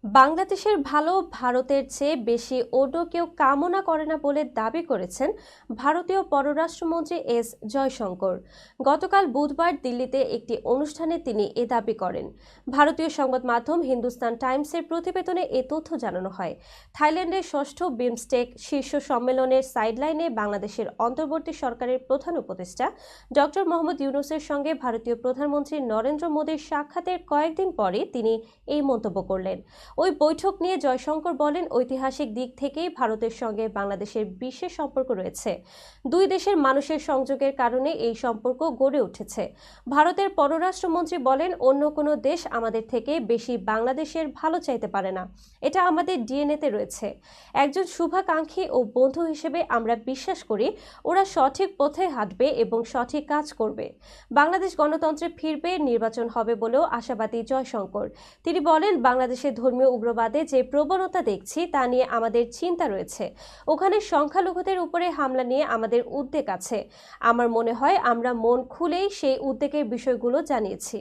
বাংলাদেশের ভালো ভারতের চেয়ে বেশি অন্য কেউ কামনা করে না বলে দাবি করেছেন ভারতীয় পররাষ্ট্রমন্ত্রী এস জয়শঙ্কর। গতকাল বুধবার দিল্লিতে একটি অনুষ্ঠানে তিনি এ দাবি করেন। ভারতীয় সংবাদ মাধ্যম হিন্দুস্তান টাইমসের প্রতিবেদনে এ তথ্য জানানো হয়। থাইল্যান্ডের ষষ্ঠ বিমস্টেক শীর্ষ সম্মেলনের সাইডলাইনে বাংলাদেশের অন্তর্বর্তী সরকারের প্রধান উপদেষ্টা ডক্টর মোহাম্মদ ইউনূসের সঙ্গে ভারতীয় প্রধানমন্ত্রী নরেন্দ্র মোদীর সাক্ষাতের কয়েকদিন পরে তিনি এই মন্তব্য করলেন। ওই বৈঠক নিয়ে জয়শঙ্কর বলেন, ঐতিহাসিক দিক থেকেই ভারতের সঙ্গে বাংলাদেশের বিশেষ সম্পর্ক রয়েছে। দুই দেশের মানুষের সংযোগের কারণে এই সম্পর্ক গড়ে উঠেছে। ভারতের পররাষ্ট্রমন্ত্রী বলেন, অন্য কোনো দেশ আমাদের থেকে বেশি বাংলাদেশের ভালো চাইতে পারে না। এটা আমাদের ডিএনএতে রয়েছে। একজন শুভাকাঙ্ক্ষী ও বন্ধু হিসেবে আমরা বিশ্বাস করি ওরা সঠিক পথে হাঁটবে এবং সঠিক কাজ করবে। বাংলাদেশ গণতন্ত্রে ফিরবে, নির্বাচন হবে বলেও আশাবাদী জয়শঙ্কর। তিনি বলেন, বাংলাদেশের ধর্মীয় উগ্রবাদে যে প্রবণতা দেখছি তা নিয়ে আমাদের চিন্তা রয়েছে। ওখানে সংখ্যালঘুদের উপরে হামলা নিয়ে আমাদের উদ্বেগ আছে। আমার মনে হয় আমরা মন খুলেই সেই উদ্বেগের বিষয়গুলো জানিয়েছি।